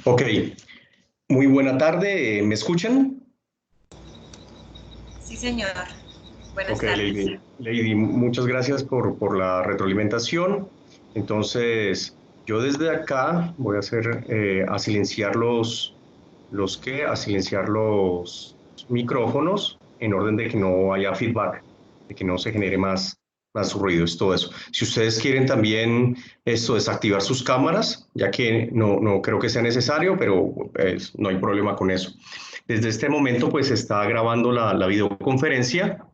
Ok, muy buena tarde, ¿me escuchan? Sí, señor. Buenas Ok, tardes. Lady, muchas gracias por la retroalimentación. Entonces, yo desde acá voy a hacer a silenciar a silenciar los micrófonos en orden de que no haya feedback, de que no se genere más ruido, es todo eso. Si ustedes quieren también esto, desactivar sus cámaras, ya que no creo que sea necesario, pero no hay problema con eso. Desde este momento, pues se está grabando la videoconferencia,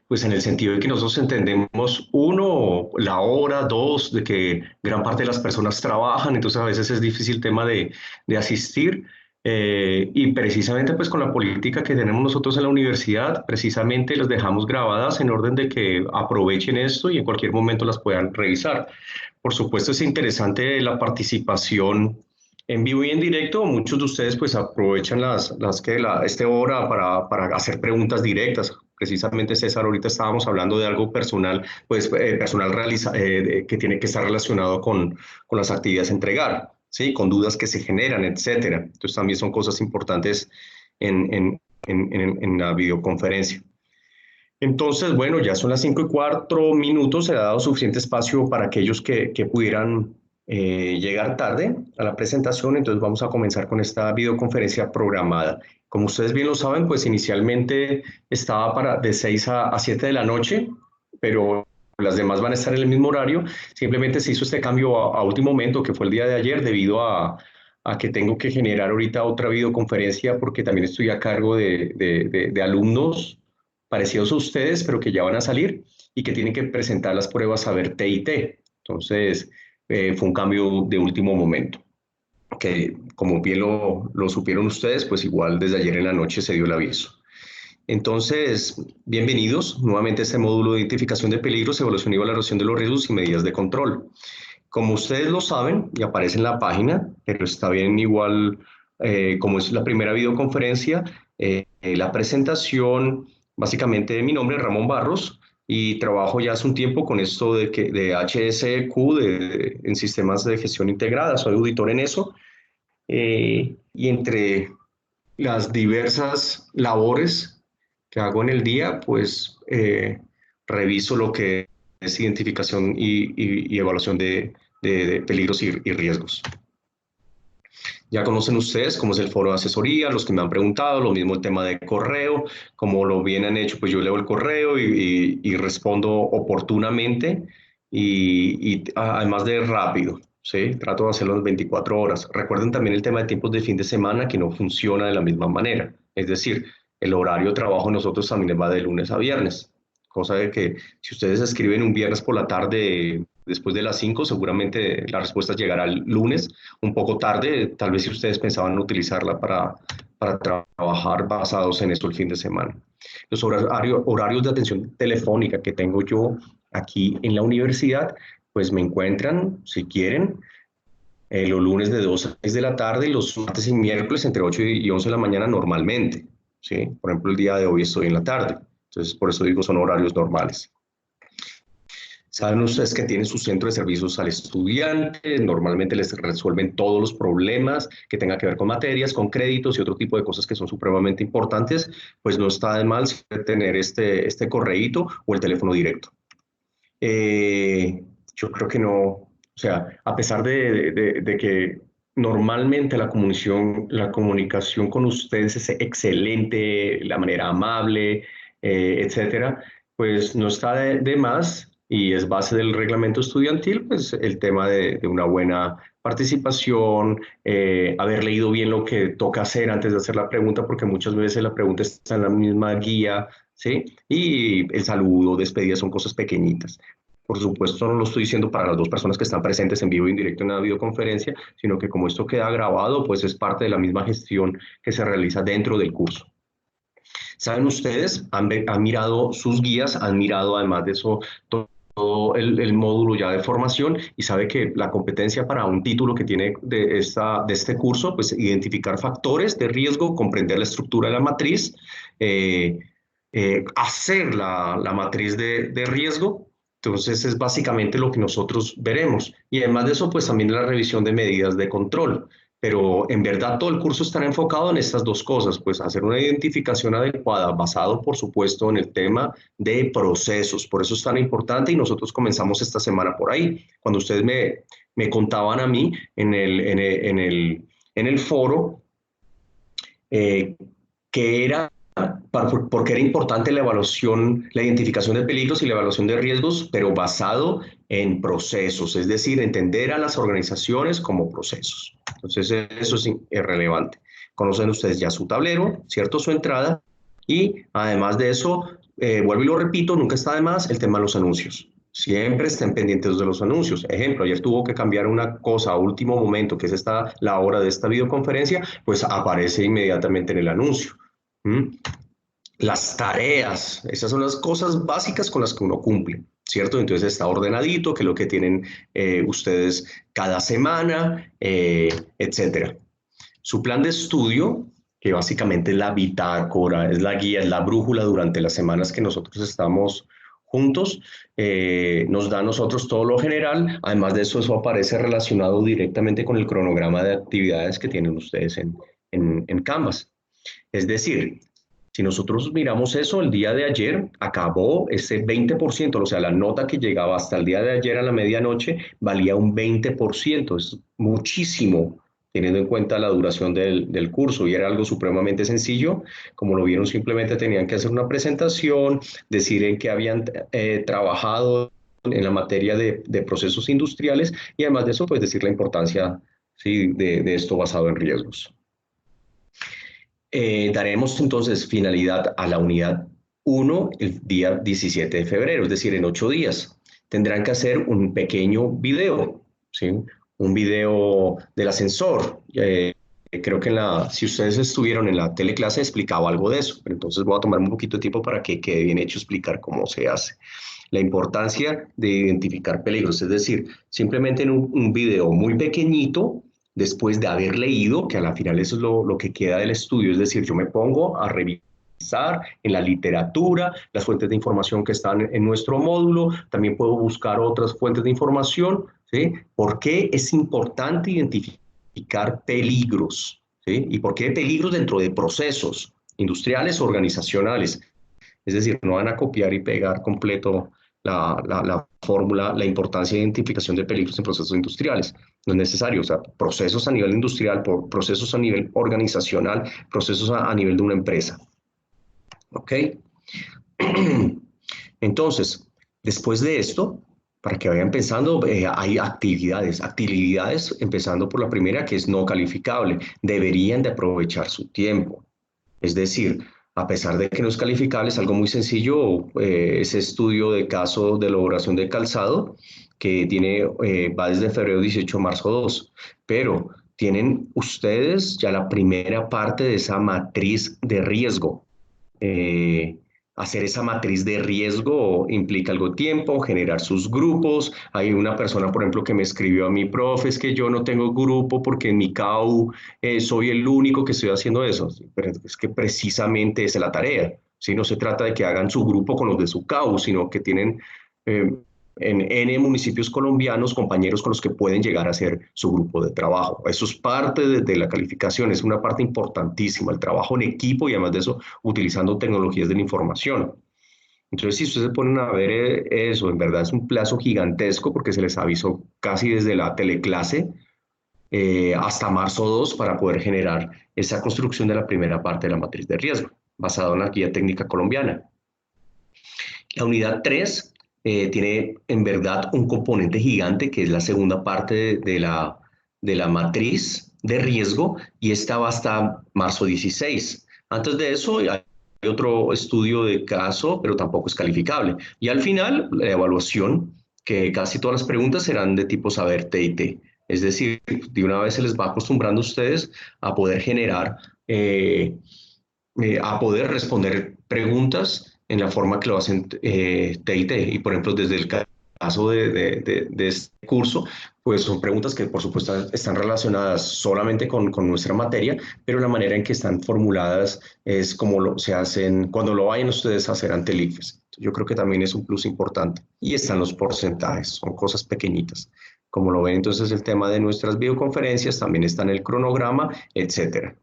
pues en el sentido de que nosotros entendemos, uno, la hora, dos, de que gran parte de las personas trabajan, entonces a veces es difícil tema de asistir. Y precisamente pues con la política que tenemos nosotros en la universidad, precisamente las dejamos grabadas en orden de que aprovechen esto y en cualquier momento las puedan revisar. Por supuesto es interesante la participación en vivo y en directo. Muchos de ustedes pues aprovechan este hora para hacer preguntas directas. Precisamente, César, ahorita estábamos hablando de algo personal, pues personal que tiene que estar relacionado con las actividades a entregar, ¿sí? Con dudas que se generan, etcétera. Entonces también son cosas importantes en la videoconferencia. Entonces, bueno, ya son las 5:04, se ha dado suficiente espacio para aquellos que pudieran llegar tarde a la presentación, entonces vamos a comenzar con esta videoconferencia programada. Como ustedes bien lo saben, pues inicialmente estaba para de 6 a 7 de la noche, pero las demás van a estar en el mismo horario. Simplemente se hizo este cambio a último momento, que fue el día de ayer, debido a que tengo que generar ahorita otra videoconferencia porque también estoy a cargo de alumnos parecidos a ustedes, pero que ya van a salir y que tienen que presentar las pruebas saber T y T. Entonces, fue un cambio de último momento, que como bien lo supieron ustedes, pues igual desde ayer en la noche se dio el aviso. Entonces, bienvenidos nuevamente a este módulo de identificación de peligros, evaluación y valoración de los riesgos y medidas de control. Como ustedes lo saben, y aparece en la página, pero está bien igual, como es la primera videoconferencia, la presentación básicamente mi nombre es Ramón Barros y trabajo ya hace un tiempo con esto de HSQ, en sistemas de gestión integrada, soy auditor en eso, y entre las diversas labores que hago en el día, pues reviso lo que es identificación y evaluación de peligros y riesgos. Ya conocen ustedes cómo es el foro de asesoría, los que me han preguntado, lo mismo el tema de correo, como lo bien han hecho, pues yo leo el correo y respondo oportunamente además de rápido, ¿sí? Trato de hacerlo en 24 horas. Recuerden también el tema de tiempos de fin de semana que no funciona de la misma manera, es decir, el horario de trabajo nosotros también va de lunes a viernes, cosa de que si ustedes escriben un viernes por la tarde después de las 5, seguramente la respuesta llegará el lunes un poco tarde, tal vez si ustedes pensaban utilizarla para trabajar basados en esto el fin de semana. Los horarios de atención telefónica que tengo yo aquí en la universidad, pues me encuentran, si quieren, los lunes de 2 a 6 de la tarde y los martes y miércoles entre 8 y 11 de la mañana normalmente, ¿sí? Por ejemplo, el día de hoy estoy en la tarde, entonces por eso digo son horarios normales. Saben ustedes que tienen su centro de servicios al estudiante, normalmente les resuelven todos los problemas que tengan que ver con materias, con créditos y otro tipo de cosas que son supremamente importantes, pues no está de mal tener este correíto o el teléfono directo. Yo creo que no, o sea, a pesar de que normalmente la comunicación con ustedes es excelente, la manera amable, etcétera, pues no está de más y es base del reglamento estudiantil, pues el tema de una buena participación, haber leído bien lo que toca hacer antes de hacer la pregunta, porque muchas veces la pregunta está en la misma guía, ¿sí? Y el saludo, despedida son cosas pequeñitas. Por supuesto, no lo estoy diciendo para las dos personas que están presentes en vivo y en directo en la videoconferencia, sino que como esto queda grabado, pues es parte de la misma gestión que se realiza dentro del curso. ¿Saben ustedes? Han mirado sus guías, han mirado además de eso todo el módulo ya de formación y sabe que la competencia para un título que tiene de este curso, pues identificar factores de riesgo, comprender la estructura de la matriz, eh, hacer la matriz de riesgo. Entonces es básicamente lo que nosotros veremos. Y además de eso, pues también la revisión de medidas de control. pero en verdad todo el curso está enfocado en estas dos cosas, pues hacer una identificación adecuada, basado por supuesto en el tema de procesos. Por eso es tan importante y nosotros comenzamos esta semana por ahí. Cuando ustedes me contaban a mí en el foro, eh, que era porque era importante la evaluación, la identificación de peligros y la evaluación de riesgos, pero basado en procesos, es decir, entender a las organizaciones como procesos. Entonces, eso es relevante. Conocen ustedes ya su tablero, ¿cierto? Su entrada. Y además de eso, vuelvo y lo repito, nunca está de más el tema de los anuncios. Siempre estén pendientes de los anuncios. Ejemplo, ayer tuvo que cambiar una cosa a último momento, que es la hora de esta videoconferencia, pues aparece inmediatamente en el anuncio. ¿Mm? Las tareas, esas son las cosas básicas con las que uno cumple, ¿cierto? Entonces está ordenadito, que es lo que tienen ustedes cada semana, etcétera. Su plan de estudio, que básicamente es la bitácora, es la guía, es la brújula durante las semanas que nosotros estamos juntos, nos da a nosotros todo lo general. Además de eso, eso aparece relacionado directamente con el cronograma de actividades que tienen ustedes en Canvas. Es decir, si nosotros miramos eso, el día de ayer acabó ese 20%, o sea, la nota que llegaba hasta el día de ayer a la medianoche valía un 20%, es muchísimo teniendo en cuenta la duración del curso y era algo supremamente sencillo. Como lo vieron, simplemente tenían que hacer una presentación, decir en qué habían trabajado en la materia de procesos industriales y además de eso, pues decir la importancia, sí, de esto basado en riesgos. Daremos entonces finalidad a la unidad 1 el día 17 de febrero, es decir, en 8 días. Tendrán que hacer un pequeño video, ¿sí? Un video del ascensor. Creo que si ustedes estuvieron en la teleclase explicaba algo de eso, pero entonces voy a tomar un poquito de tiempo para que quede bien hecho explicar cómo se hace. La importancia de identificar peligros, es decir, simplemente en un video muy pequeñito, después de haber leído, que a la final eso es lo que queda del estudio, es decir, yo me pongo a revisar en la literatura las fuentes de información que están en nuestro módulo, también puedo buscar otras fuentes de información, ¿sí? ¿Por qué es importante identificar peligros? ¿Sí? ¿Y por qué peligros dentro de procesos industriales o organizacionales? Es decir, no van a copiar y pegar completo la fórmula, la importancia de identificación de peligros en procesos industriales. No es necesario, o sea, procesos a nivel industrial, procesos a nivel organizacional, procesos a nivel de una empresa. ¿Ok? Entonces, después de esto, para que vayan pensando, hay actividades, empezando por la primera, que es no calificable. Deberían de aprovechar su tiempo. Es decir, a pesar de que no es calificable, es algo muy sencillo, ese estudio de caso de elaboración de calzado que va desde febrero 18 a marzo 2, pero tienen ustedes ya la primera parte de esa matriz de riesgo. Eh, Hacer esa matriz de riesgo implica algo de tiempo, generar sus grupos. Hay una persona, por ejemplo, que me escribió a mi profe, es que yo no tengo grupo porque en mi CAU soy el único que estoy haciendo eso. Pero es que precisamente esa es la tarea. ¿Sí? No se trata de que hagan su grupo con los de su CAU, sino que tienen eh, en N municipios colombianos compañeros con los que pueden llegar a ser su grupo de trabajo. Eso es parte de la calificación, es una parte importantísima, el trabajo en equipo y además de eso utilizando tecnologías de la información. Entonces, si ustedes se ponen a ver eso, en verdad es un plazo gigantesco porque se les avisó casi desde la teleclase hasta marzo 2 para poder generar esa construcción de la primera parte de la matriz de riesgo, basada en la guía técnica colombiana. La unidad 3 tiene en verdad un componente gigante que es la segunda parte de la matriz de riesgo y esta va hasta marzo 16. Antes de eso hay otro estudio de caso, pero tampoco es calificable. Y al final, la evaluación, que casi todas las preguntas serán de tipo saber T&T. Es decir, de una vez se les va acostumbrando a ustedes a poder generar, a poder responder preguntas en la forma que lo hacen T&T. Y por ejemplo, desde el caso de este curso, pues son preguntas que por supuesto están relacionadas solamente con nuestra materia, pero la manera en que están formuladas es como se hacen cuando lo vayan ustedes a hacer ante el ICFES. Yo creo que también es un plus importante. Y están los porcentajes, son cosas pequeñitas. Como lo ven, entonces el tema de nuestras videoconferencias también está en el cronograma, etcétera.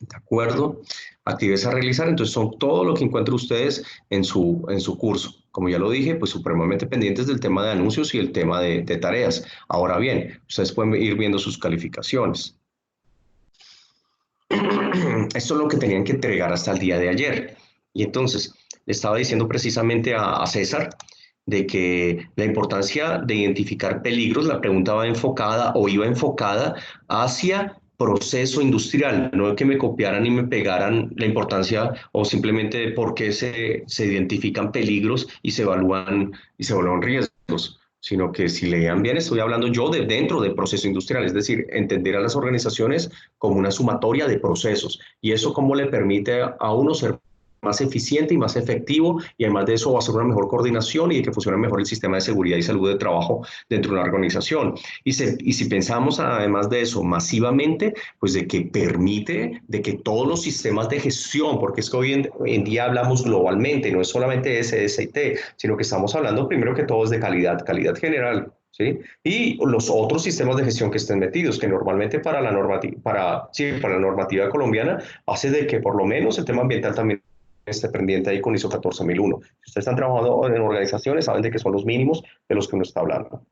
¿De acuerdo? Actividades a realizar, entonces son todo lo que encuentren ustedes en su curso. Como ya lo dije, pues supremamente pendientes del tema de anuncios y el tema de tareas. Ahora bien, ustedes pueden ir viendo sus calificaciones. Esto es lo que tenían que entregar hasta el día de ayer. Y entonces, le estaba diciendo precisamente a César de que la importancia de identificar peligros, la pregunta va enfocada o iba enfocada hacia proceso industrial, no que me copiaran y me pegaran la importancia o simplemente de por qué se identifican peligros y se evalúan riesgos, sino que si leían bien, estoy hablando yo de dentro del proceso industrial, es decir, entender a las organizaciones como una sumatoria de procesos. Y eso cómo le permite a uno ser más eficiente y más efectivo, y además de eso va a ser una mejor coordinación y que funcione mejor el sistema de seguridad y salud de trabajo dentro de una organización. Y si pensamos además de eso masivamente, pues de que permite de que todos los sistemas de gestión, porque es que hoy en día hablamos globalmente, no es solamente SSIT, sino que estamos hablando primero que todo es de calidad, calidad general, ¿sí? Y los otros sistemas de gestión que estén metidos, que normalmente para la normativa colombiana hace de que por lo menos el tema ambiental también esté pendiente ahí con ISO 14001. Si ustedes están trabajando en organizaciones, saben de que son los mínimos de los que uno está hablando.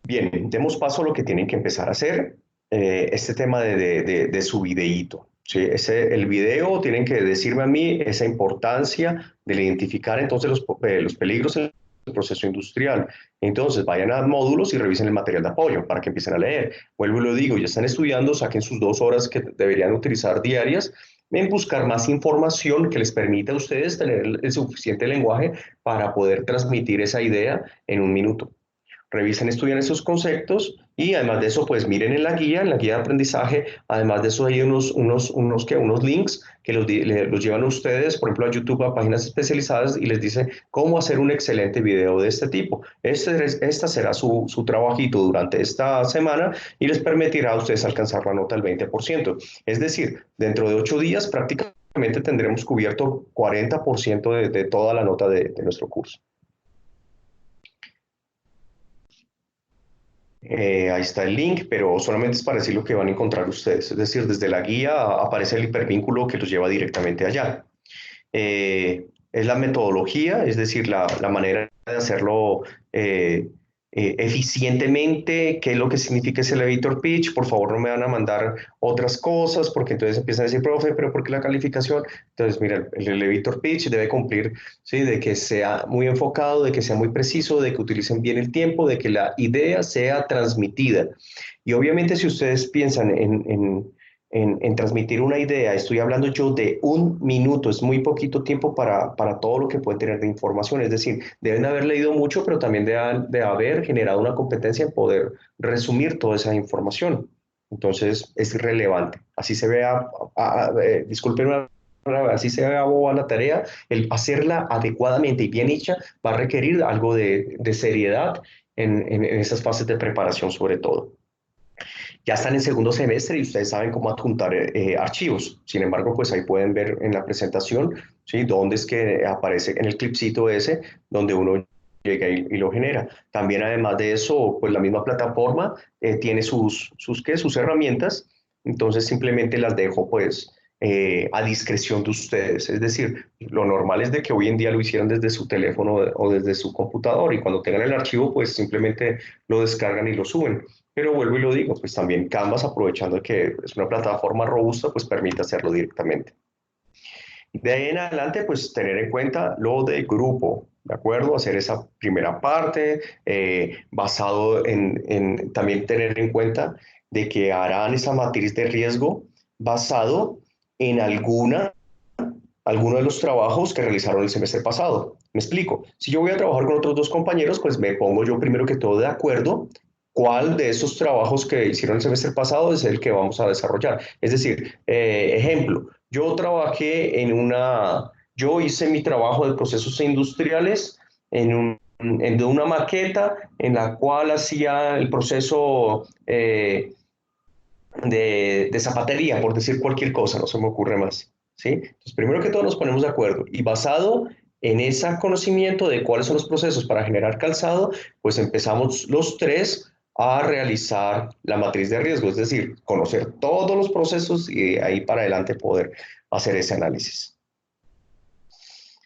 Bien, demos paso a lo que tienen que empezar a hacer, este tema de su videíto. ¿Sí? El video tienen que decirme a mí esa importancia de identificar entonces los peligros en el proceso industrial. Entonces vayan a módulos y revisen el material de apoyo para que empiecen a leer. Vuelvo y lo digo, ya están estudiando, saquen sus 2 horas que deberían utilizar diarias en buscar más información que les permita a ustedes tener el suficiente lenguaje para poder transmitir esa idea en un minuto. Revisen, estudian esos conceptos y además de eso, pues miren en la guía de aprendizaje, además de eso hay unos links que los llevan a ustedes, por ejemplo, a YouTube, a páginas especializadas y les dice cómo hacer un excelente video de este tipo. Esta será su trabajito durante esta semana y les permitirá a ustedes alcanzar la nota del 20%. Es decir, dentro de 8 días prácticamente tendremos cubierto 40% de toda la nota de nuestro curso. Ahí está el link, pero solamente es para decir lo que van a encontrar ustedes. Es decir, desde la guía aparece el hipervínculo que los lleva directamente allá. Es la metodología, es decir, la manera de hacerlo eficientemente, qué es lo que significa ese elevator pitch. Por favor, no me van a mandar otras cosas, porque entonces empiezan a decir, profe, pero ¿por qué la calificación? Entonces, mira, el elevator pitch debe cumplir, ¿sí? De que sea muy enfocado, de que sea muy preciso, de que utilicen bien el tiempo, de que la idea sea transmitida. Y obviamente si ustedes piensan en transmitir una idea, estoy hablando yo de 1 minuto, es muy poquito tiempo para todo lo que pueden tener de información, es decir, deben haber leído mucho, pero también de haber generado una competencia en poder resumir toda esa información. Entonces es relevante. Así se vea, disculpen una así se vea boba la tarea, el hacerla adecuadamente y bien hecha va a requerir algo de seriedad en esas fases de preparación sobre todo. Ya están en segundo semestre y ustedes saben cómo adjuntar archivos. Sin embargo, pues ahí pueden ver en la presentación, ¿sí? Dónde es que aparece en el clipcito ese, donde uno llega y lo genera. También, además de eso, pues la misma plataforma tiene sus herramientas, entonces simplemente las dejo, pues, a discreción de ustedes. Es decir, lo normal es de que hoy en día lo hicieran desde su teléfono o desde su computador y cuando tengan el archivo, pues simplemente lo descargan y lo suben. Pero vuelvo y lo digo, pues también Canvas, aprovechando que es una plataforma robusta, pues permite hacerlo directamente. De ahí en adelante, pues tener en cuenta lo de grupo, ¿de acuerdo? Hacer esa primera parte, basado en también tener en cuenta de que harán esa matriz de riesgo basado en alguno de los trabajos que realizaron el semestre pasado. Me explico. Si yo voy a trabajar con otros 2 compañeros, pues me pongo yo primero que todo de acuerdo cuál de esos trabajos que hicieron el semestre pasado es el que vamos a desarrollar. Es decir, ejemplo, yo hice mi trabajo de procesos industriales de una maqueta en la cual hacía el proceso de zapatería, por decir cualquier cosa, no se me ocurre más. ¿Sí? Entonces, primero que todo nos ponemos de acuerdo y basado En ese conocimiento de cuáles son los procesos para generar calzado, pues empezamos los tres a realizar la matriz de riesgo, es decir, conocer todos los procesos y de ahí para adelante poder hacer ese análisis.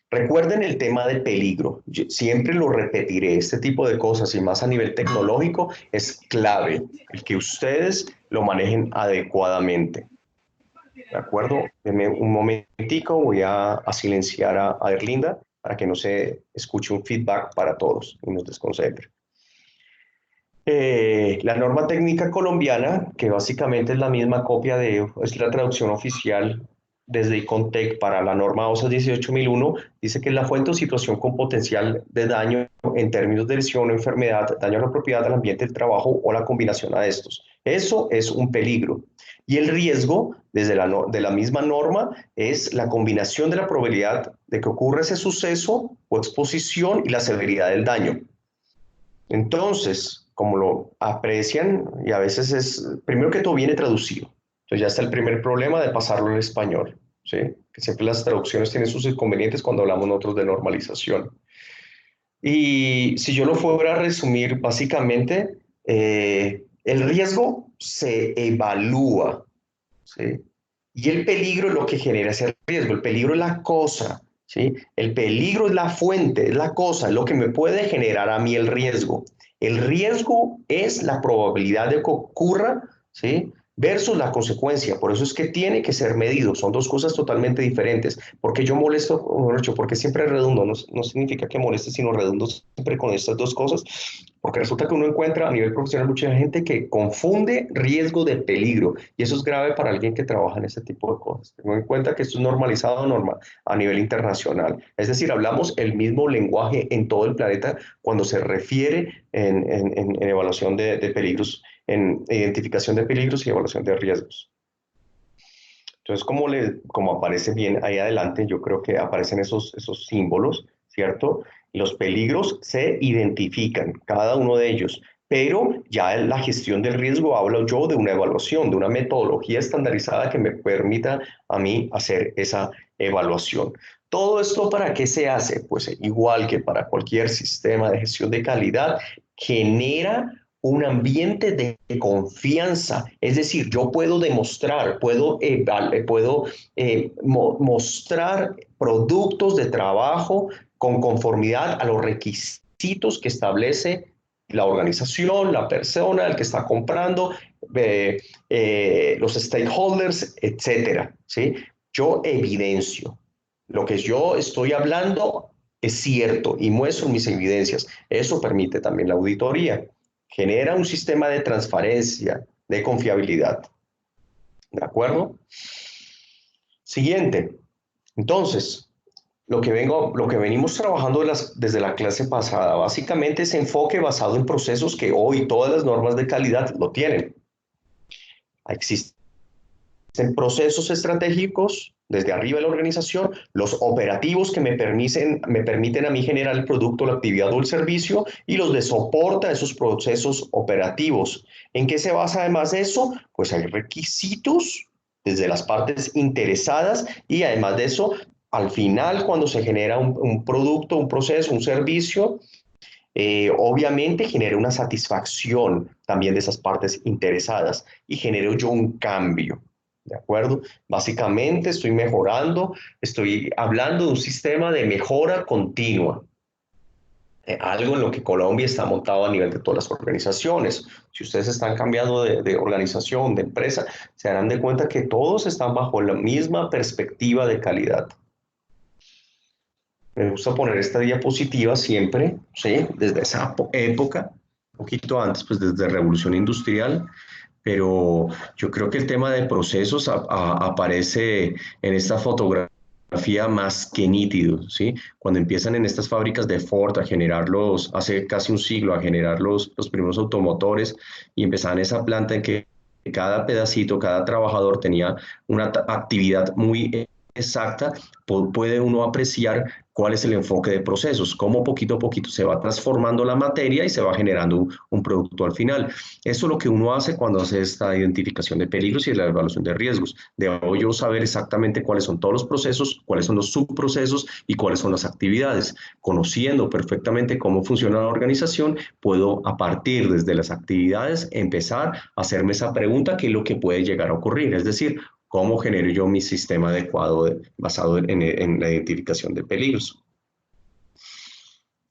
Recuerden el tema de peligro. Yo siempre lo repetiré. Este tipo de cosas y más a nivel tecnológico es clave el que ustedes lo manejen adecuadamente. ¿De acuerdo? Denme un momentico. Voy a silenciar a Erlinda para que no se escuche un feedback para todos y nos desconcentre. La norma técnica colombiana, que básicamente es la misma copia es la traducción oficial desde ICONTEC para la norma OSA 18001, dice que es la fuente o situación con potencial de daño en términos de lesión o enfermedad, daño a la propiedad, al ambiente del trabajo o la combinación a estos. Eso es un peligro. Y el riesgo, de la misma norma, es la combinación de la probabilidad de que ocurra ese suceso o exposición y la severidad del daño. Entonces, como lo aprecian, y a veces es, primero que todo viene traducido. Entonces ya está el primer problema de pasarlo en español, ¿sí? Que siempre las traducciones tienen sus inconvenientes cuando hablamos nosotros de normalización. Y si yo lo fuera a resumir, básicamente, el riesgo se evalúa, ¿sí? Y el peligro es lo que genera ese riesgo. El peligro es la cosa, ¿sí? El peligro es la fuente, es la cosa, es lo que me puede generar a mí el riesgo. El riesgo es la probabilidad de que ocurra, ¿sí? Versus la consecuencia. Por eso es que tiene que ser medido. Son dos cosas totalmente diferentes. ¿Por qué yo molesto? Porque siempre redundo. No, no significa que moleste, sino redundo siempre con estas dos cosas. Porque resulta que uno encuentra a nivel profesional mucha gente que confunde riesgo de peligro. Y eso es grave para alguien que trabaja en este tipo de cosas. Tengo en cuenta que esto es normalizado normal a nivel internacional. Es decir, hablamos el mismo lenguaje en todo el planeta cuando se refiere en evaluación de peligros, en identificación de peligros y evaluación de riesgos. Entonces, como aparece bien ahí adelante, yo creo que aparecen esos símbolos, ¿cierto? Los peligros se identifican, cada uno de ellos, pero ya en la gestión del riesgo hablo yo de una evaluación, de una metodología estandarizada que me permita a mí hacer esa evaluación. ¿Todo esto para qué se hace? Pues igual que para cualquier sistema de gestión de calidad, genera un ambiente de confianza. Es decir, yo puedo demostrar, mostrar productos de trabajo con conformidad a los requisitos que establece la organización, la persona, el que está comprando, los stakeholders, etcétera. ¿Sí? Yo evidencio. Lo que yo estoy hablando es cierto y muestro mis evidencias. Eso permite también la auditoría. Genera un sistema de transparencia, de confiabilidad. ¿De acuerdo? Siguiente. Entonces, lo que venimos trabajando desde la clase pasada, básicamente es enfoque basado en procesos que hoy todas las normas de calidad lo tienen. Existen procesos estratégicos desde arriba de la organización, los operativos que me permiten a mí generar el producto, la actividad o el servicio, y los de soporte a esos procesos operativos. ¿En qué se basa además de eso? Pues hay requisitos desde las partes interesadas y además de eso, al final, cuando se genera un producto, un proceso, un servicio, obviamente genera una satisfacción también de esas partes interesadas y genero yo un cambio. ¿De acuerdo? Básicamente estoy mejorando, estoy hablando de un sistema de mejora continua, algo en lo que Colombia está montado a nivel de todas las organizaciones. Si ustedes están cambiando de organización, de empresa, se darán de cuenta que todos están bajo la misma perspectiva de calidad. Me gusta poner esta diapositiva siempre, ¿sí? Desde esa época, un poquito antes, pues desde Revolución Industrial, pero yo creo que el tema de procesos aparece en esta fotografía más que nítido, ¿sí? Cuando empiezan en estas fábricas de Ford a generarlos, hace casi un siglo, a generar los primeros automotores y empezaban esa planta en que cada pedacito, cada trabajador tenía una actividad muy exacta, puede uno apreciar cuál es el enfoque de procesos, cómo poquito a poquito se va transformando la materia y se va generando un producto al final. Eso es lo que uno hace cuando hace esta identificación de peligros y la evaluación de riesgos. Debo yo saber exactamente cuáles son todos los procesos, cuáles son los subprocesos y cuáles son las actividades. Conociendo perfectamente cómo funciona la organización, puedo a partir desde las actividades empezar a hacerme esa pregunta, qué es lo que puede llegar a ocurrir. Es decir, cómo genero yo mi sistema adecuado basado en la identificación de peligros.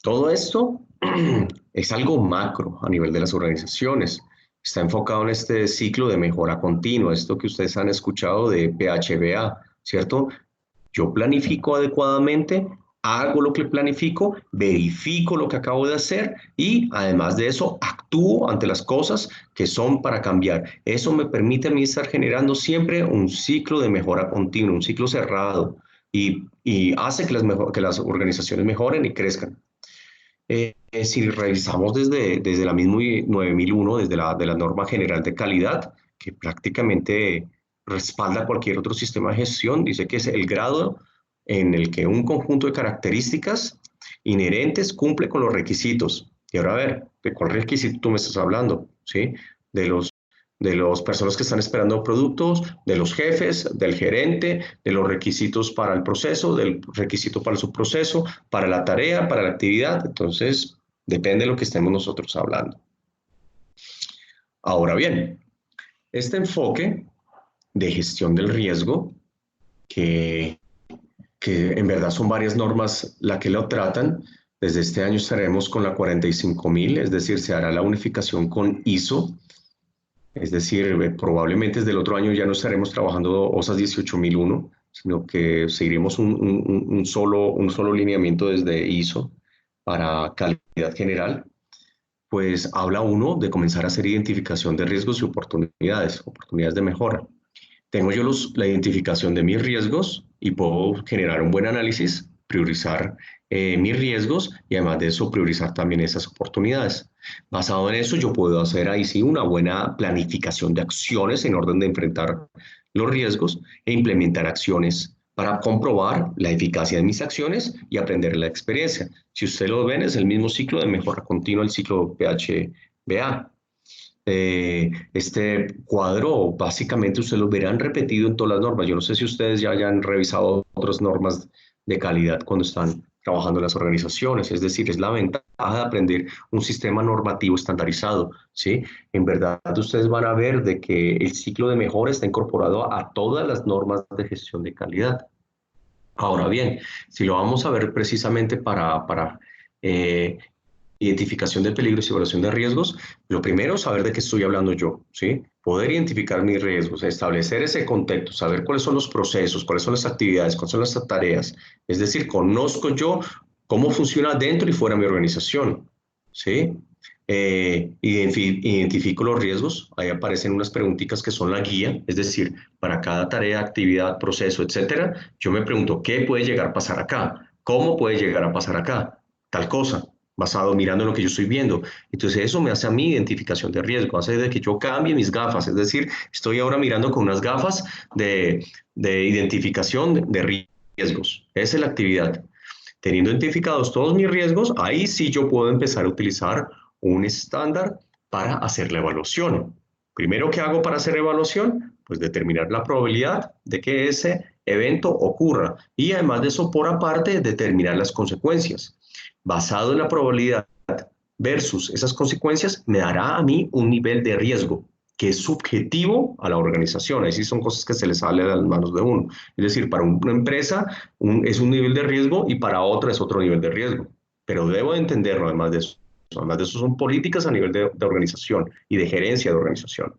Todo esto es algo macro a nivel de las organizaciones. Está enfocado en este ciclo de mejora continua, esto que ustedes han escuchado de PHBA, ¿cierto? Yo planifico adecuadamente, hago lo que planifico, verifico lo que acabo de hacer y además de eso actúo ante las cosas que son para cambiar. Eso me permite a mí estar generando siempre un ciclo de mejora continua, un ciclo cerrado y hace que las organizaciones mejoren y crezcan. Si revisamos desde la misma 9001, desde de la norma general de calidad, que prácticamente respalda cualquier otro sistema de gestión, dice que es el grado en el que un conjunto de características inherentes cumple con los requisitos. Y ahora a ver, ¿de cuál requisito tú me estás hablando? ¿Sí? De de las personas que están esperando productos, de los jefes, del gerente, de los requisitos para el proceso, del requisito para el subproceso, para la tarea, para la actividad. Entonces, depende de lo que estemos nosotros hablando. Ahora bien, este enfoque de gestión del riesgo, que, que en verdad son varias normas las que lo tratan, desde este año estaremos con la 45000, es decir, se hará la unificación con ISO. Es decir, probablemente desde el otro año ya no estaremos trabajando OSAS 18001, sino que seguiremos un solo lineamiento desde ISO para calidad general. Pues habla uno de comenzar a hacer identificación de riesgos y oportunidades de mejora. Tengo yo la identificación de mis riesgos y puedo generar un buen análisis, priorizar mis riesgos y además de eso priorizar también esas oportunidades. Basado en eso, yo puedo hacer ahí sí una buena planificación de acciones en orden de enfrentar los riesgos e implementar acciones para comprobar la eficacia de mis acciones y aprender la experiencia. Si ustedes lo ven, es el mismo ciclo de mejora continua, el ciclo PHBA. Este cuadro, básicamente ustedes lo verán repetido en todas las normas. Yo no sé si ustedes ya hayan revisado otras normas de calidad cuando están trabajando en las organizaciones. Es decir, es la ventaja de aprender un sistema normativo estandarizado, ¿sí? En verdad, ustedes van a ver de que el ciclo de mejora está incorporado a todas las normas de gestión de calidad. Ahora bien, si lo vamos a ver precisamente para identificación de peligros y evaluación de riesgos, lo primero, saber de qué estoy hablando yo, ¿sí? Poder identificar mis riesgos, establecer ese contexto, saber cuáles son los procesos, cuáles son las actividades, cuáles son las tareas. Es decir, conozco yo cómo funciona dentro y fuera de mi organización, ¿sí? Identifico los riesgos, ahí aparecen unas preguntitas que son la guía, es decir, para cada tarea, actividad, proceso, etcétera, yo me pregunto, ¿qué puede llegar a pasar acá? ¿Cómo puede llegar a pasar acá? Tal cosa, basado mirando en lo que yo estoy viendo. Entonces eso me hace a mí identificación de riesgo, hace de que yo cambie mis gafas, es decir, estoy ahora mirando con unas gafas de identificación de riesgos. Esa es la actividad. Teniendo identificados todos mis riesgos, ahí sí yo puedo empezar a utilizar un estándar para hacer la evaluación. Primero, ¿qué hago para hacer evaluación? Pues determinar la probabilidad de que ese evento ocurra y además de eso, por aparte, determinar las consecuencias. Basado en la probabilidad versus esas consecuencias, me dará a mí un nivel de riesgo que es subjetivo a la organización. Ahí sí son cosas que se le salen a las manos de uno. Es decir, para una empresa es un nivel de riesgo y para otra es otro nivel de riesgo. Pero debo entenderlo además de eso. Además de eso son políticas a nivel de organización y de gerencia de organización.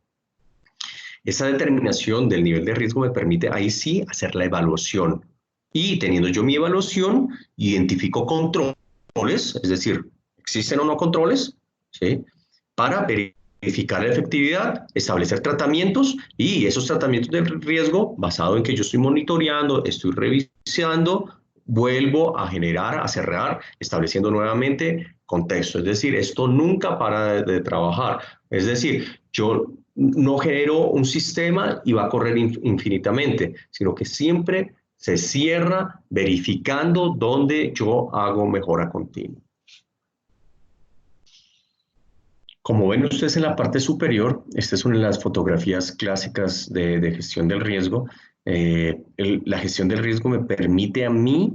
Esa determinación del nivel de riesgo me permite ahí sí hacer la evaluación. Y teniendo yo mi evaluación, identifico controles, es decir, existen o no controles, ¿sí? Para verificar la efectividad, establecer tratamientos y esos tratamientos de riesgo, basado en que yo estoy monitoreando, estoy revisando, vuelvo a generar, a cerrar, estableciendo nuevamente contexto. Es decir, esto nunca para de trabajar. Es decir, yo no genero un sistema y va a correr infinitamente, sino que siempre Se cierra verificando dónde yo hago mejora continua. Como ven ustedes en la parte superior, esta es una de las fotografías clásicas de gestión del riesgo. La gestión del riesgo me permite a mí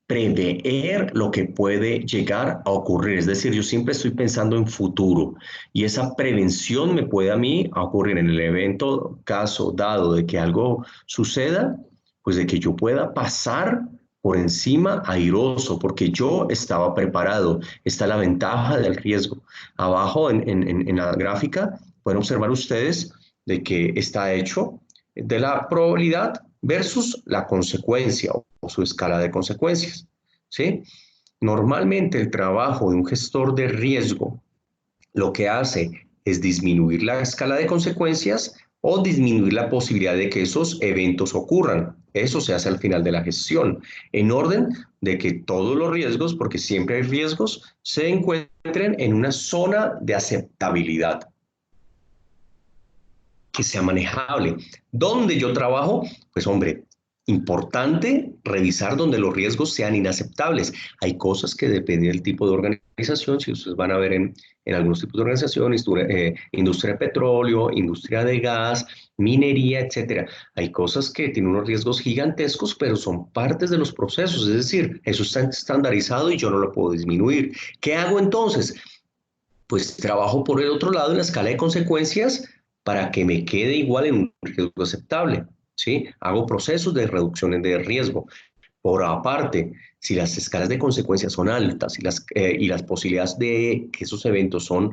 prever lo que puede llegar a ocurrir. Es decir, yo siempre estoy pensando en futuro y esa prevención me puede a mí ocurrir en el evento, caso dado de que algo suceda, pues de que yo pueda pasar por encima airoso, porque yo estaba preparado. Está la ventaja del riesgo. Abajo en la gráfica pueden observar ustedes de que está hecho de la probabilidad versus la consecuencia o su escala de consecuencias, ¿sí? Normalmente el trabajo de un gestor de riesgo lo que hace es disminuir la escala de consecuencias o disminuir la posibilidad de que esos eventos ocurran. Eso se hace al final de la gestión, en orden de que todos los riesgos, porque siempre hay riesgos, se encuentren en una zona de aceptabilidad que sea manejable. ¿Dónde yo trabajo? Pues hombre, importante revisar donde los riesgos sean inaceptables. Hay cosas que dependen del tipo de organización, si ustedes van a ver en algunos tipos de organización, industria de petróleo, industria de gas, minería, etcétera. Hay cosas que tienen unos riesgos gigantescos, pero son partes de los procesos, es decir, eso está estandarizado y yo no lo puedo disminuir. ¿Qué hago entonces? Pues trabajo por el otro lado en la escala de consecuencias para que me quede igual en un riesgo aceptable, ¿sí? Hago procesos de reducción de riesgo. Por aparte, si las escalas de consecuencias son altas y las posibilidades de que esos eventos son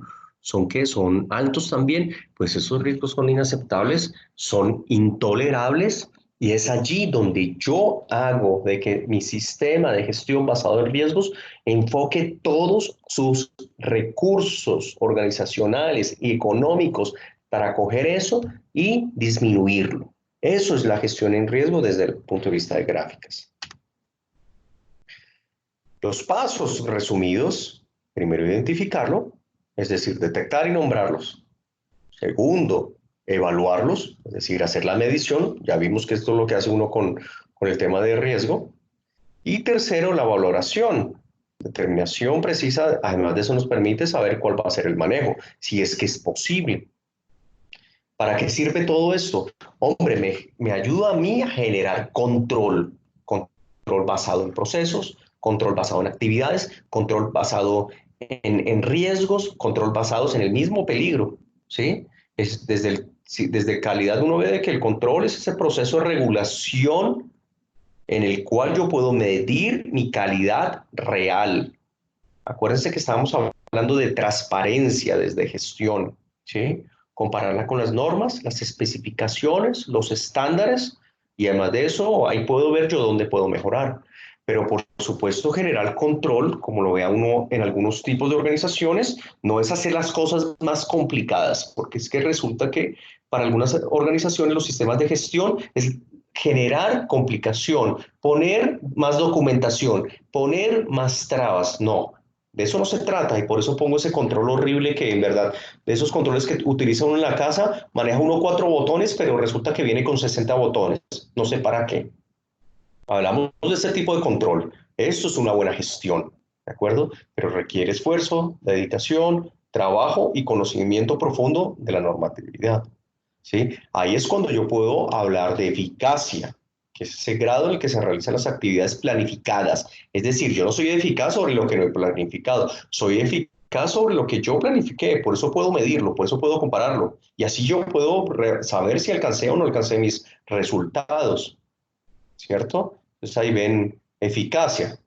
altos también, pues esos riesgos son inaceptables, son intolerables y es allí donde yo hago de que mi sistema de gestión basado en riesgos enfoque todos sus recursos organizacionales y económicos para coger eso y disminuirlo. Eso es la gestión en riesgo desde el punto de vista de gráficas. Los pasos resumidos, primero identificarlo, es decir, detectar y nombrarlos. Segundo, evaluarlos, es decir, hacer la medición. Ya vimos que esto es lo que hace uno con el tema de riesgo. Y tercero, la valoración. Determinación precisa, además de eso nos permite saber cuál va a ser el manejo, si es que es posible. ¿Para qué sirve todo esto? Hombre, me ayuda a mí a generar control basado en procesos, control basado en actividades, control basado en riesgos, control basados en el mismo peligro, ¿sí? Es desde calidad uno ve de que el control es ese proceso de regulación en el cual yo puedo medir mi calidad real. Acuérdense que estábamos hablando de transparencia desde gestión, ¿sí? Compararla con las normas, las especificaciones, los estándares, y además de eso, ahí puedo ver yo dónde puedo mejorar. Pero por supuesto, generar control, como lo vea uno en algunos tipos de organizaciones, no es hacer las cosas más complicadas, porque es que resulta que para algunas organizaciones los sistemas de gestión es generar complicación, poner más documentación, poner más trabas. No, de eso no se trata y por eso pongo ese control horrible que en verdad, de esos controles que utiliza uno en la casa, maneja uno 4 botones, pero resulta que viene con 60 botones. No sé para qué. Hablamos de ese tipo de control. Esto es una buena gestión, ¿de acuerdo? Pero requiere esfuerzo, dedicación, trabajo y conocimiento profundo de la normatividad, ¿sí? Ahí es cuando yo puedo hablar de eficacia, que es ese grado en el que se realizan las actividades planificadas. Es decir, yo no soy eficaz sobre lo que no he planificado, soy eficaz sobre lo que yo planifiqué, por eso puedo medirlo, por eso puedo compararlo. Y así yo puedo saber si alcancé o no alcancé mis resultados. ¿Cierto? Entonces ahí ven eficacia,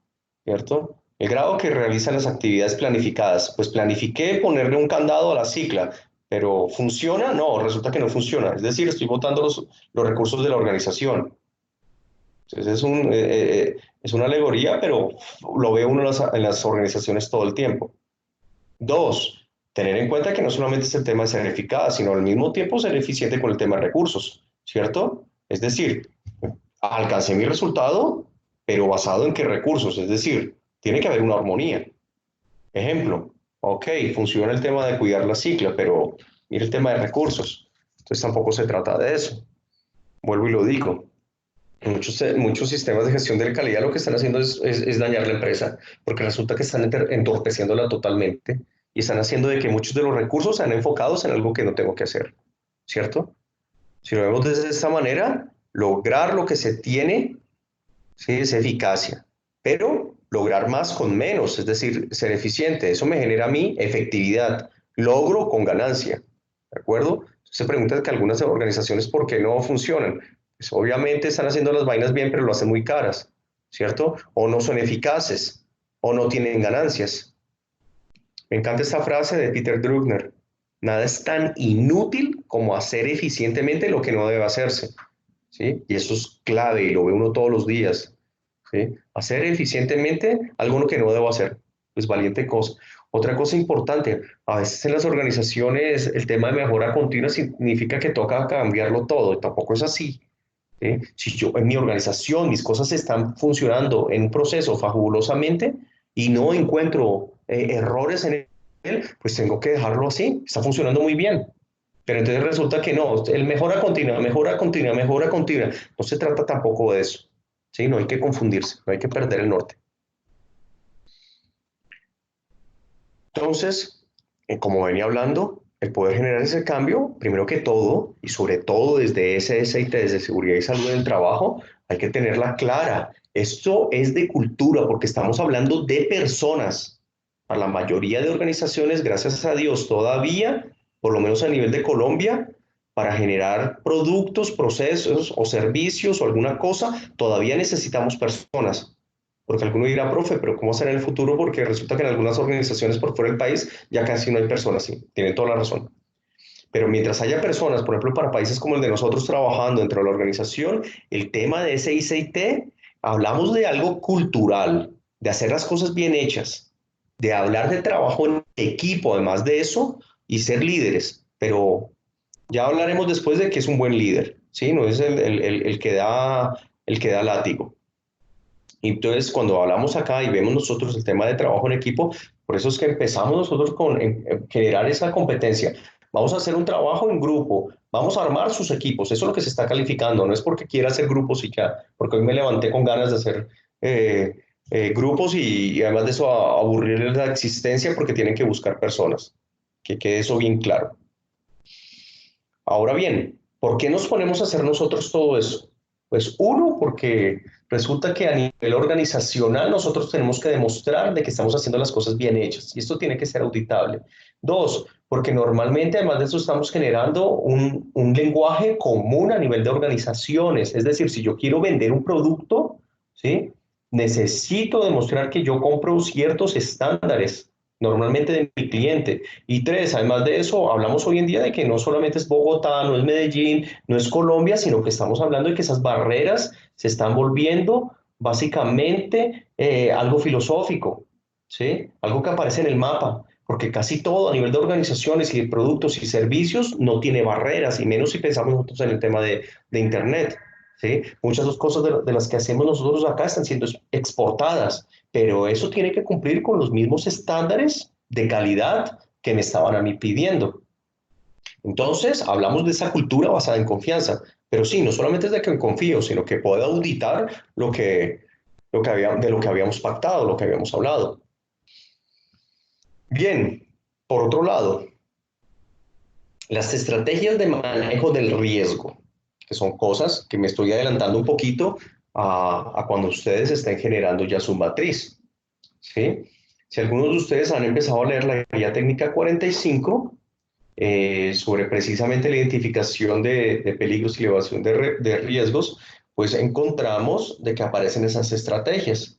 ¿cierto? El grado que realizan las actividades planificadas. Pues planifiqué ponerle un candado a la cicla, pero ¿funciona? No, resulta que no funciona. Es decir, estoy botando los recursos de la organización. Entonces es una alegoría, pero lo ve uno en las organizaciones todo el tiempo. Dos, tener en cuenta que no solamente es el tema de ser eficaz, sino al mismo tiempo ser eficiente con el tema de recursos, ¿cierto? Es decir, alcancé mi resultado, pero basado en qué recursos, es decir, tiene que haber una armonía. Ejemplo, ok, funciona el tema de cuidar la cicla, pero mira el tema de recursos. Entonces tampoco se trata de eso. Vuelvo y lo digo. Muchos sistemas de gestión de calidad lo que están haciendo es dañar la empresa, porque resulta que están entorpeciéndola totalmente y están haciendo de que muchos de los recursos sean enfocados en algo que no tengo que hacer, ¿cierto? Si lo vemos desde esta manera, lograr lo que se tiene, sí, es eficacia, pero lograr más con menos, es decir, ser eficiente, eso me genera a mí efectividad, logro con ganancia, ¿de acuerdo? Se pregunta que algunas organizaciones por qué no funcionan. Pues obviamente están haciendo las vainas bien, pero lo hacen muy caras, ¿cierto? O no son eficaces, o no tienen ganancias. Me encanta esta frase de Peter Drucker. Nada es tan inútil como hacer eficientemente lo que no debe hacerse, ¿sí? Y eso es clave y lo ve uno todos los días, ¿sí? Hacer eficientemente algo que no debo hacer, pues valiente cosa. Otra cosa importante, a veces en las organizaciones el tema de mejora continua significa que toca cambiarlo todo, y tampoco es así, ¿sí? Si yo en mi organización mis cosas están funcionando en un proceso fabulosamente y no encuentro errores en él, pues tengo que dejarlo así, está funcionando muy bien. Pero entonces resulta que no, el mejora continua, mejora continua, mejora continua. No se trata tampoco de eso, ¿sí? No hay que confundirse, no hay que perder el norte. Entonces, como venía hablando, el poder generar ese cambio, primero que todo, y sobre todo desde SSIT, desde Seguridad y Salud en el Trabajo, hay que tenerla clara. Esto es de cultura, porque estamos hablando de personas. Para la mayoría de organizaciones, gracias a Dios, todavía, por lo menos a nivel de Colombia, para generar productos, procesos o servicios o alguna cosa, todavía necesitamos personas. Porque alguno dirá, profe, pero ¿cómo será en el futuro? Porque resulta que en algunas organizaciones por fuera del país ya casi no hay personas, sí, tienen toda la razón. Pero mientras haya personas, por ejemplo, para países como el de nosotros trabajando dentro de la organización, el tema de SICT, hablamos de algo cultural, de hacer las cosas bien hechas, de hablar de trabajo en equipo, además de eso, y ser líderes. Pero ya hablaremos después de que es un buen líder, ¿sí? No es el que da látigo. Entonces, cuando hablamos acá y vemos nosotros el tema de trabajo en equipo, por eso es que empezamos nosotros con generar esa competencia. Vamos a hacer un trabajo en grupo, vamos a armar sus equipos, eso es lo que se está calificando, no es porque quiera hacer grupos y ya, porque hoy me levanté con ganas de hacer eh, grupos y además de eso aburrirles la existencia porque tienen que buscar personas, que quede eso bien claro. Ahora bien, ¿por qué nos ponemos a hacer nosotros todo eso? Pues uno, porque resulta que a nivel organizacional nosotros tenemos que demostrar de que estamos haciendo las cosas bien hechas y esto tiene que ser auditable. Dos, porque normalmente además de eso estamos generando un lenguaje común a nivel de organizaciones. Es decir, si yo quiero vender un producto, ¿sí? Necesito demostrar que yo compro ciertos estándares normalmente de mi cliente. Y tres, además de eso, hablamos hoy en día de que no solamente es Bogotá, no es Medellín, no es Colombia, sino que estamos hablando de que esas barreras se están volviendo básicamente algo filosófico, ¿sí? Algo que aparece en el mapa, porque casi todo a nivel de organizaciones y de productos y servicios no tiene barreras, y menos si pensamos nosotros en el tema de Internet, ¿sí? Muchas de las cosas de las que hacemos nosotros acá están siendo exportadas, pero eso tiene que cumplir con los mismos estándares de calidad que me estaban a mí pidiendo. Entonces, hablamos de esa cultura basada en confianza, pero sí, no solamente es de que confío, sino que puedo auditar de lo que habíamos pactado, lo que habíamos hablado. Bien, por otro lado, las estrategias de manejo del riesgo, que son cosas que me estoy adelantando un poquito a cuando ustedes estén generando ya su matriz. ¿Sí? Si algunos de ustedes han empezado a leer la guía técnica 45 sobre precisamente la identificación de peligros y elevación de riesgos, pues encontramos de que aparecen esas estrategias,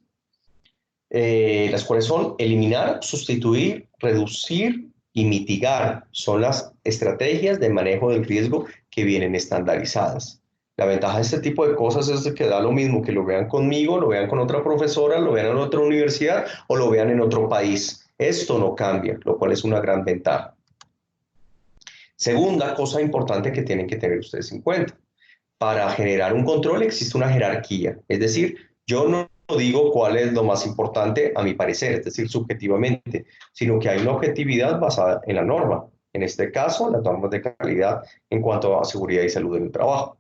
las cuales son eliminar, sustituir, reducir y mitigar. Son las estrategias de manejo del riesgo que vienen estandarizadas. La ventaja de este tipo de cosas es de que da lo mismo que lo vean conmigo, lo vean con otra profesora, lo vean en otra universidad o lo vean en otro país. Esto no cambia, lo cual es una gran ventaja. Segunda cosa importante que tienen que tener ustedes en cuenta. Para generar un control existe una jerarquía. Es decir, yo no digo cuál es lo más importante a mi parecer, es decir, subjetivamente, sino que hay una objetividad basada en la norma. En este caso, las normas de calidad en cuanto a seguridad y salud en el trabajo.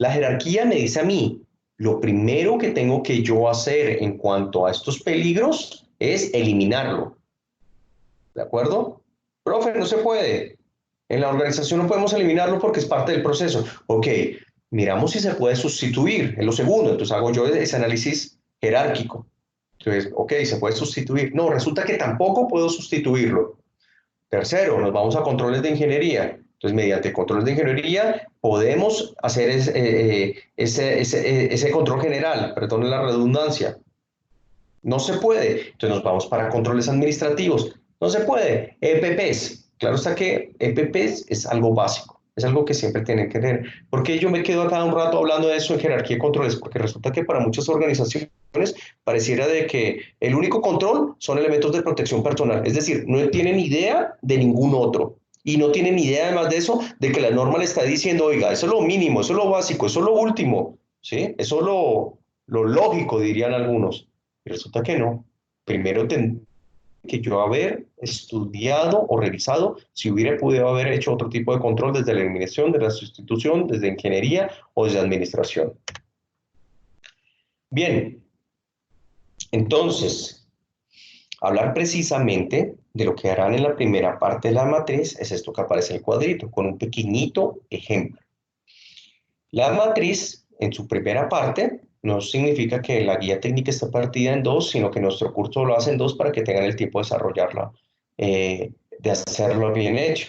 La jerarquía me dice a mí lo primero que tengo que yo hacer en cuanto a estos peligros es eliminarlo. ¿De acuerdo? Profe, no se puede. En la organización no podemos eliminarlo porque es parte del proceso. Ok, miramos si se puede sustituir en lo segundo. Entonces hago yo ese análisis jerárquico. Entonces, ok, se puede sustituir. No, resulta que tampoco puedo sustituirlo. Tercero, nos vamos a controles de ingeniería. Entonces, mediante controles de ingeniería podemos hacer ese control general, perdón la redundancia. No se puede. Entonces nos vamos para controles administrativos. No se puede. EPPs. Claro está que EPPs es algo básico. Es algo que siempre tienen que tener. ¿Por qué yo me quedo acá un rato hablando de eso en jerarquía de controles? Porque resulta que para muchas organizaciones pareciera de que el único control son elementos de protección personal. Es decir, no tienen idea de ningún otro. Y no tienen idea además de eso, de que la norma le está diciendo, oiga, eso es lo mínimo, eso es lo básico, eso es lo último. ¿Sí? Eso es lo lógico, dirían algunos. Y resulta que no. Primero tendría que yo haber estudiado o revisado si hubiera podido haber hecho otro tipo de control desde la eliminación, de la sustitución, desde ingeniería o desde administración. Bien, entonces, hablar precisamente de lo que harán en la primera parte de la matriz es esto que aparece en el cuadrito, con un pequeñito ejemplo. La matriz, en su primera parte, no significa que la guía técnica esté partida en dos, sino que nuestro curso lo hace en dos para que tengan el tiempo de desarrollarla, de hacerlo bien hecho.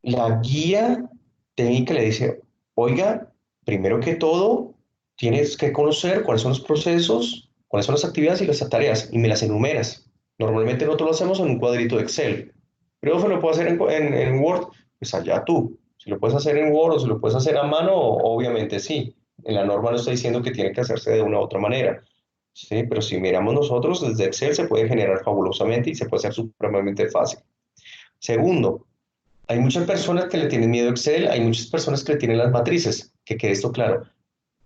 La guía técnica le dice, oiga, primero que todo, tienes que conocer cuáles son los procesos, cuáles son las actividades y las tareas, y me las enumeras. Normalmente nosotros lo hacemos en un cuadrito de Excel. Pero se lo puedo hacer en Word, pues allá tú. Si lo puedes hacer en Word o si lo puedes hacer a mano, obviamente sí. En la norma no está diciendo que tiene que hacerse de una u otra manera. Sí, pero si miramos nosotros, desde Excel se puede generar fabulosamente y se puede hacer supremamente fácil. Segundo, hay muchas personas que le tienen miedo a Excel, hay muchas personas que le tienen las matrices, que quede esto claro.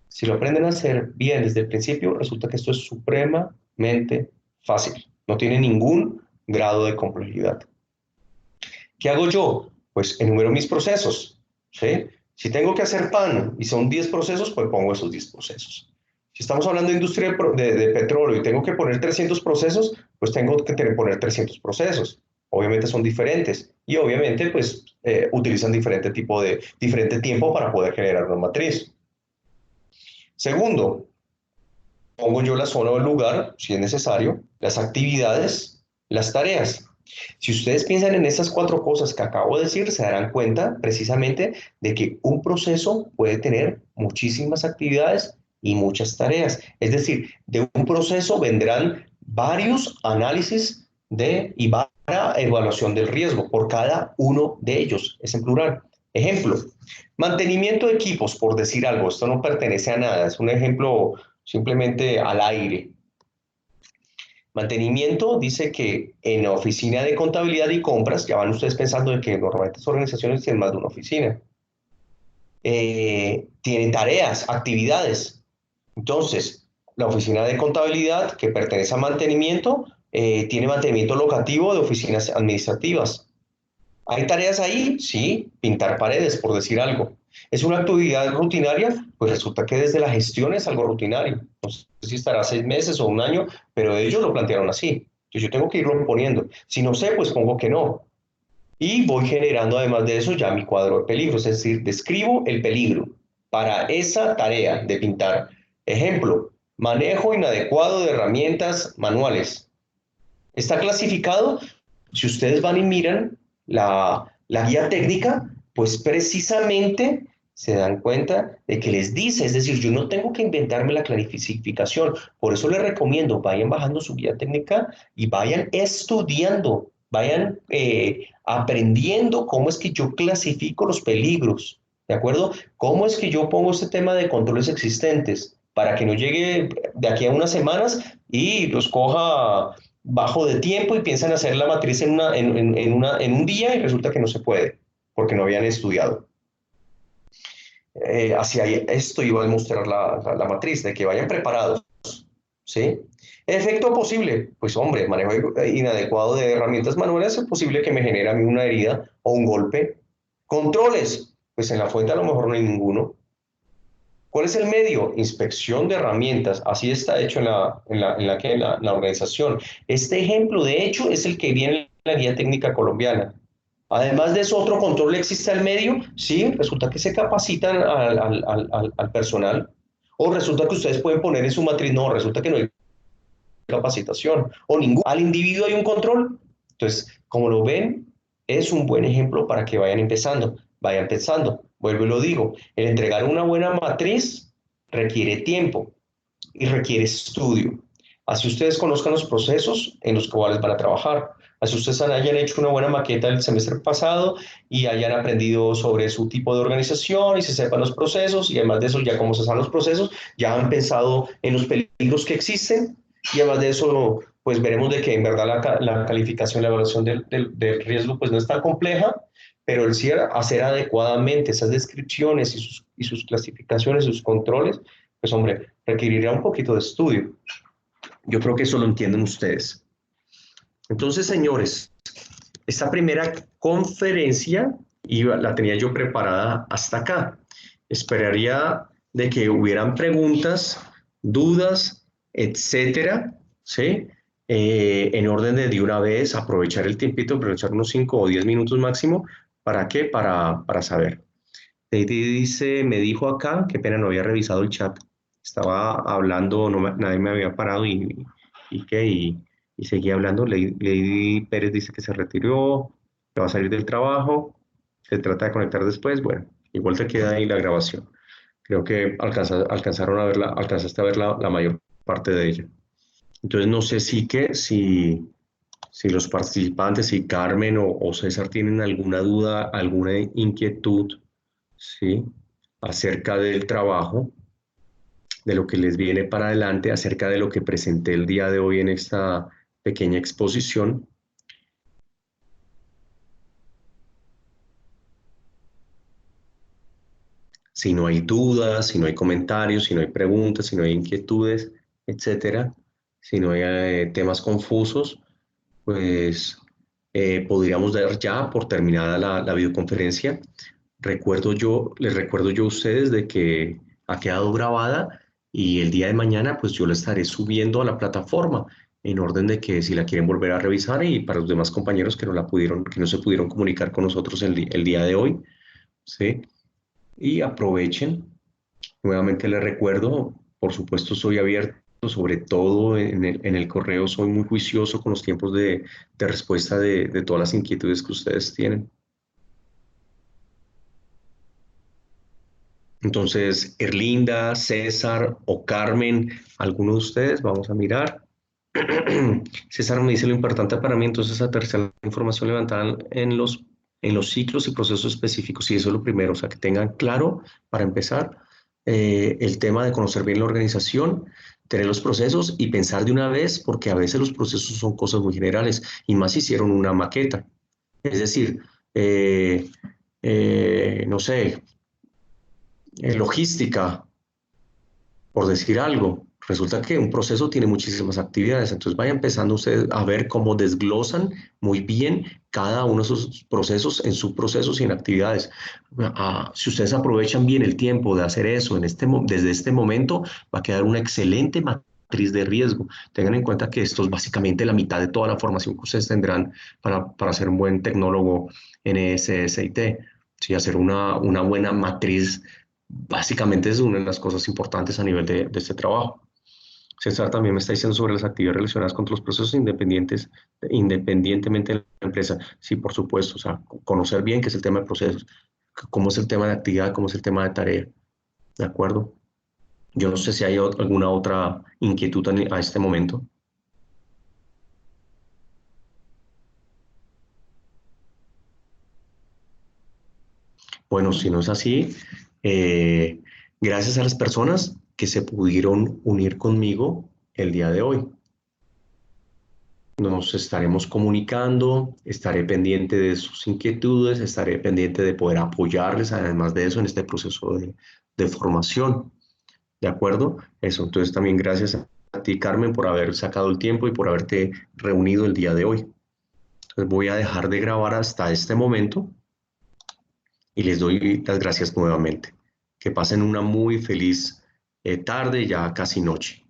Si lo aprenden a hacer bien desde el principio, resulta que esto es supremamente fácil. No tiene ningún grado de complejidad. ¿Qué hago yo? Pues enumero mis procesos. ¿Sí? Si tengo que hacer pan y son 10 procesos, pues pongo esos 10 procesos. Si estamos hablando de industria de petróleo y tengo que poner 300 procesos, pues tengo que poner 300 procesos. Obviamente son diferentes y obviamente pues utilizan diferente tiempo para poder generar una matriz. Segundo, pongo yo la zona o el lugar, si es necesario, las actividades, las tareas. Si ustedes piensan en estas cuatro cosas que acabo de decir, se darán cuenta precisamente de que un proceso puede tener muchísimas actividades y muchas tareas. Es decir, de un proceso vendrán varios análisis y para evaluación del riesgo por cada uno de ellos. Es en plural. Ejemplo, mantenimiento de equipos, por decir algo. Esto no pertenece a nada, es un ejemplo simplemente al aire. Mantenimiento dice que en la oficina de contabilidad y compras, ya van ustedes pensando de que normalmente las organizaciones tienen más de una oficina, tienen tareas, actividades. Entonces, la oficina de contabilidad que pertenece a mantenimiento, tiene mantenimiento locativo de oficinas administrativas. ¿Hay tareas ahí? Sí, pintar paredes, por decir algo. ¿Es una actividad rutinaria? Pues resulta que desde la gestión es algo rutinario. No sé si estará 6 meses o un año, pero ellos lo plantearon así. Entonces yo tengo que irlo poniendo. Si no sé, pues pongo que no. Y voy generando además de eso ya mi cuadro de peligros, es decir, describo el peligro para esa tarea de pintar. Ejemplo, manejo inadecuado de herramientas manuales. ¿Está clasificado? Si ustedes van y miran la guía técnica, pues precisamente se dan cuenta de que les dice, es decir, yo no tengo que inventarme la clasificación, por eso les recomiendo, vayan bajando su guía técnica y vayan estudiando, vayan aprendiendo cómo es que yo clasifico los peligros, ¿de acuerdo? ¿Cómo es que yo pongo este tema de controles existentes para que no llegue de aquí a unas semanas y los coja bajo de tiempo y piensan hacer la matriz en un día y resulta que no se puede porque no habían estudiado? Hacia esto iba a demostrar la matriz, de que vayan preparados, ¿sí? Efecto posible, pues hombre, manejo inadecuado de herramientas manuales, es posible que me genere a mí una herida o un golpe. Controles, pues en la fuente a lo mejor no hay ninguno. ¿Cuál es el medio? Inspección de herramientas. Así está hecho en la organización. Este ejemplo, de hecho, es el que viene en la guía técnica colombiana. Además de eso, otro control existe al medio. Sí, resulta que se capacitan al personal. O resulta que ustedes pueden poner en su matriz, no, resulta que no hay capacitación. O ningún. Al individuo hay un control. Entonces, como lo ven, es un buen ejemplo para que vayan empezando. Vayan pensando. Vuelvo y lo digo, el entregar una buena matriz requiere tiempo y requiere estudio. Así ustedes conozcan los procesos en los cuales van a trabajar. Así ustedes hayan hecho una buena maqueta el semestre pasado y hayan aprendido sobre su tipo de organización y se sepan los procesos y además de eso, ya como se saben los procesos, ya han pensado en los peligros que existen y además de eso, pues veremos de que en verdad la calificación, la evaluación del riesgo pues no es tan compleja, pero el CIER hacer adecuadamente esas descripciones y sus clasificaciones, sus controles, pues hombre, requerirá un poquito de estudio. Yo creo que eso lo entienden ustedes. Entonces, señores, esta primera conferencia la tenía yo preparada hasta acá. Esperaría de que hubieran preguntas, dudas, etcétera, ¿sí? En orden de una vez aprovechar el tiempito, aprovechar unos 5 o 10 minutos máximo. ¿Para qué? Para saber. Lady dice, me dijo acá, qué pena, no había revisado el chat. Estaba hablando, nadie me había parado y seguía hablando. Lady Pérez dice que se retiró, que va a salir del trabajo, se trata de conectar después. Bueno, igual te queda ahí la grabación. Creo que alcanzaron a verla, alcanzaste a ver la mayor parte de ella. Entonces no sé si los participantes, si Carmen o César tienen alguna duda, alguna inquietud, ¿sí? Acerca del trabajo, de lo que les viene para adelante, acerca de lo que presenté el día de hoy en esta pequeña exposición. Si no hay dudas, si no hay comentarios, si no hay preguntas, si no hay inquietudes, etcétera, si no hay temas confusos, pues podríamos dar ya por terminada la videoconferencia. Les recuerdo yo a ustedes de que ha quedado grabada y el día de mañana pues yo la estaré subiendo a la plataforma en orden de que si la quieren volver a revisar y para los demás compañeros que que no se pudieron comunicar con nosotros el día de hoy, ¿sí? Y aprovechen. Nuevamente les recuerdo, por supuesto soy abierto, sobre todo en el correo, soy muy juicioso con los tiempos de respuesta de todas las inquietudes que ustedes tienen. Entonces, Erlinda, César o Carmen, alguno de ustedes, vamos a mirar. César me dice lo importante para mí, entonces aterrizar la información levantada en los ciclos y procesos específicos, y eso es lo primero, o sea, que tengan claro, para empezar, el tema de conocer bien la organización, tener los procesos y pensar de una vez, porque a veces los procesos son cosas muy generales, y más si hicieron una maqueta. Es decir, no sé, logística, por decir algo. Resulta que un proceso tiene muchísimas actividades, entonces vaya empezando ustedes a ver cómo desglosan muy bien cada uno de esos procesos en subprocesos y en actividades. Si ustedes aprovechan bien el tiempo de hacer eso desde este momento, va a quedar una excelente matriz de riesgo. Tengan en cuenta que esto es básicamente la mitad de toda la formación que ustedes tendrán para ser un buen tecnólogo en SSIT. Sí, hacer una buena matriz básicamente es una de las cosas importantes a nivel de este trabajo. César también me está diciendo sobre las actividades relacionadas con los procesos independientes, independientemente de la empresa. Sí, por supuesto, o sea, conocer bien qué es el tema de procesos, cómo es el tema de actividad, cómo es el tema de tarea. ¿De acuerdo? Yo no sé si hay alguna otra inquietud a este momento. Bueno, si no es así, eh, gracias a las personas que se pudieron unir conmigo el día de hoy. Nos estaremos comunicando, estaré pendiente de sus inquietudes, estaré pendiente de poder apoyarles, además de eso, en este proceso de formación. ¿De acuerdo? Eso, entonces también gracias a ti, Carmen, por haber sacado el tiempo y por haberte reunido el día de hoy. Entonces voy a dejar de grabar hasta este momento y les doy las gracias nuevamente. que pasen una muy feliz tarde, ya casi noche.